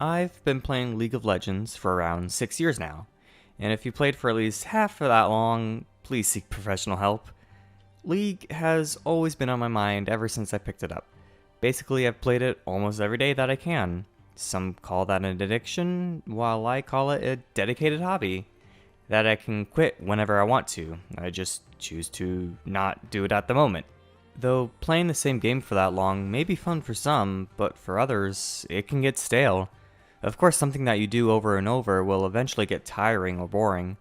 I've been playing League of Legends for around 6 years now, and if you played for at least half of that long, please seek professional help. League has always been on my mind ever since I picked it up. Basically, I've played it almost every day that I can. Some call that an addiction, while I call it a dedicated hobby that I can quit whenever I want to. I just choose to not do it at the moment. Though playing the same game for that long may be fun for some, but for others, it can get stale. Of course, something that you do over and over will eventually get tiring or boring.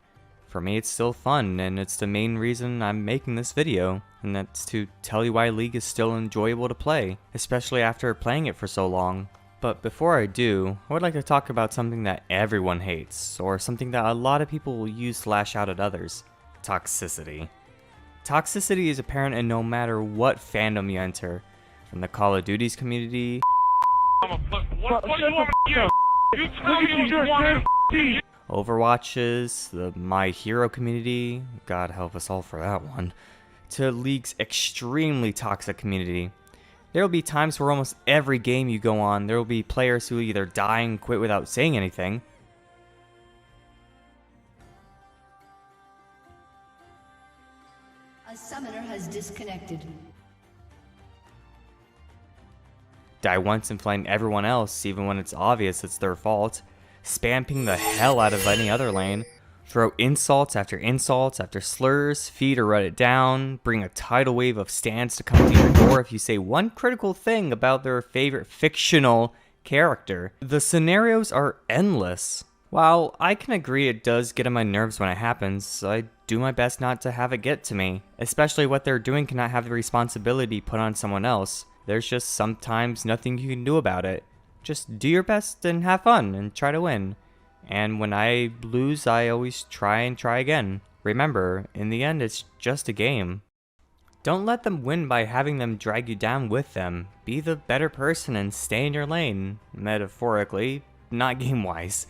For me, it's still fun, and it's the main reason I'm making this video, and that's to tell you why League is still enjoyable to play, especially after playing it for so long. But before I do, I would like to talk about something that everyone hates, or something that a lot of people will use to lash out at others: toxicity. Toxicity is apparent in no matter what fandom you enter, from the Call of Duty's community, Overwatch's, the My Hero community, God help us all for that one, to League's extremely toxic community. There will be times where almost every game you go on, there will be players who either die and quit without saying anything, A summoner has disconnected. die once and flame everyone else even when it's obvious it's their fault, spamming the hell out of any other lane, throw insults after slurs, feed or run it down, bring a tidal wave of stands to come to your door if you say one critical thing about their favorite fictional character. The scenarios are endless. While I can agree it does get on my nerves when it happens, I do my best not to have it get to me. Especially what they're doing cannot have the responsibility put on someone else. There's just sometimes nothing you can do about it. Just do your best and have fun and try to win. And when I lose, I always try and try again. Remember, in the end, it's just a game. Don't let them win by having them drag you down with them. Be the better person and stay in your lane. Metaphorically, not game-wise.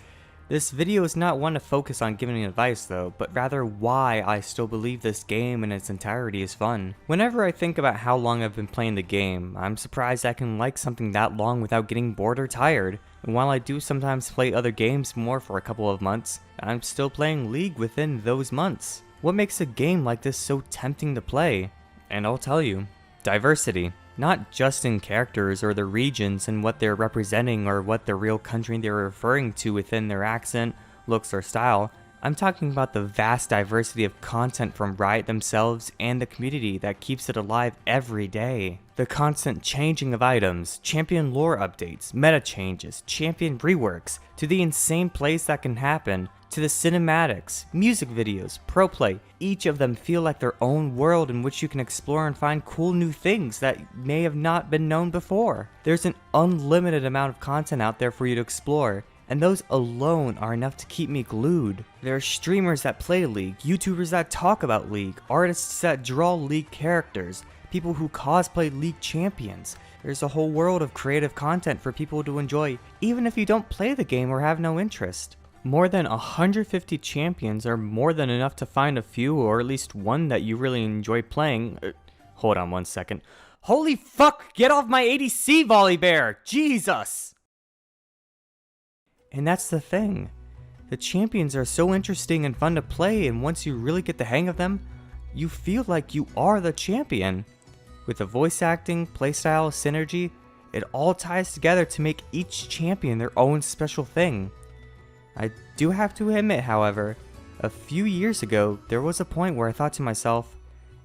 This video is not one to focus on giving advice though, but rather why I still believe this game in its entirety is fun. Whenever I think about how long I've been playing the game, I'm surprised I can like something that long without getting bored or tired. And while I do sometimes play other games more for a couple of months, I'm still playing League within those months. What makes a game like this so tempting to play? And I'll tell you, diversity. Not just in characters or the regions and what they're representing or what the real country they're referring to within their accent, looks, or style. I'm talking about the vast diversity of content from Riot themselves and the community that keeps it alive every day. The constant changing of items, champion lore updates, meta changes, champion reworks, to the insane plays that can happen, to the cinematics, music videos, pro play. Each of them feel like their own world in which you can explore and find cool new things that may have not been known before. There's an unlimited amount of content out there for you to explore, and those alone are enough to keep me glued. There are streamers that play League, YouTubers that talk about League, artists that draw League characters, people who cosplay League champions. There's a whole world of creative content for people to enjoy, even if you don't play the game or have no interest. More than 150 champions are more than enough to find a few or at least one that you really enjoy playing. Hold on one second. Holy fuck! Get off my ADC, Volleybear! Jesus! And that's the thing. The champions are so interesting and fun to play, and once you really get the hang of them, you feel like you are the champion. With the voice acting, playstyle, synergy, it all ties together to make each champion their own special thing. I do have to admit, however, a few years ago, there was a point where I thought to myself,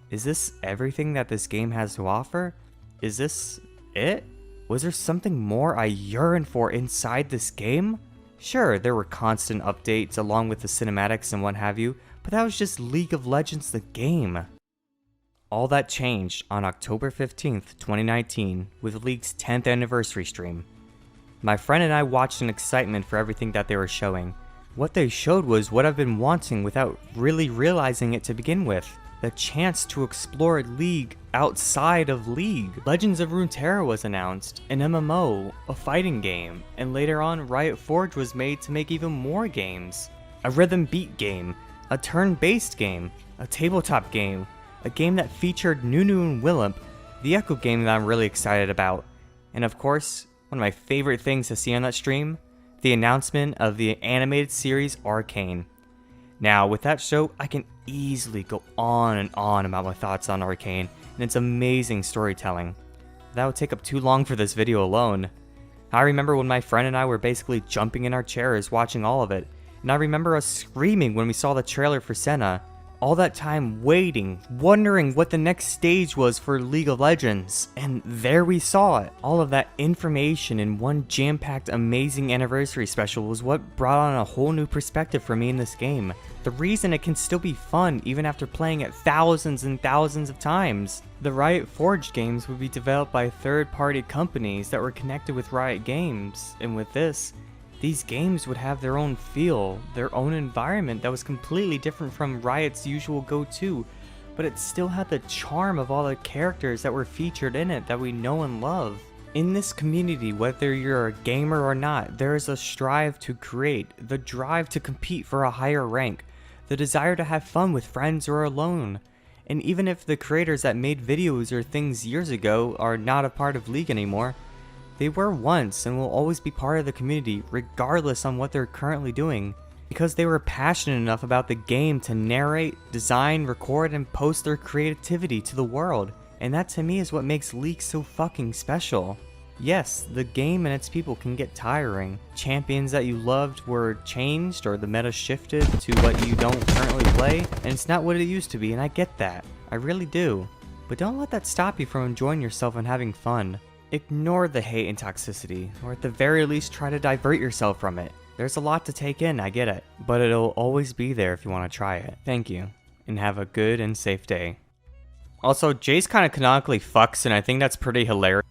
is this everything that this game has to offer? Is this it? Was there something more I yearned for inside this game? Sure, there were constant updates along with the cinematics and what have you, but that was just League of Legends the game. All that changed on October 15th, 2019, with League's 10th anniversary stream. My friend and I watched in excitement for everything that they were showing. What they showed was what I've been wanting without really realizing it to begin with. The chance to explore League outside of League. Legends of Runeterra was announced, an MMO, a fighting game, and later on Riot Forge was made to make even more games. A rhythm beat game, a turn-based game, a tabletop game, a game that featured Nunu and Willump, the Echo game that I'm really excited about, and of course, one of my favorite things to see on that stream, the announcement of the animated series Arcane. Now, with that show, I can easily go on and on about my thoughts on Arcane and its amazing storytelling. That would take up too long for this video alone. I remember when my friend and I were basically jumping in our chairs watching all of it, and I remember us screaming when we saw the trailer for Senna. All that time waiting, wondering what the next stage was for League of Legends, and there we saw it. All of that information in one jam-packed amazing anniversary special was what brought on a whole new perspective for me in this game. The reason it can still be fun even after playing it thousands and thousands of times. The Riot Forge games would be developed by third-party companies that were connected with Riot Games, and with this, these games would have their own feel, their own environment that was completely different from Riot's usual go-to, but it still had the charm of all the characters that were featured in it that we know and love. In this community, whether you're a gamer or not, there is a strive to create, the drive to compete for a higher rank, the desire to have fun with friends or alone. And even if the creators that made videos or things years ago are not a part of League anymore, they were once and will always be part of the community regardless on what they're currently doing, because they were passionate enough about the game to narrate, design, record, and post their creativity to the world. And that to me is what makes League so fucking special. Yes, the game and its people can get tiring. Champions that you loved were changed or the meta shifted to what you don't currently play, and it's not what it used to be, and I get that. I really do. But don't let that stop you from enjoying yourself and having fun. Ignore the hate and toxicity, or at the very least try to divert yourself from it. There's a lot to take in, I get it, but it'll always be there if you want to try it. Thank you, and have a good and safe day. Also, Jace kind of canonically fucks, and I think that's pretty hilarious.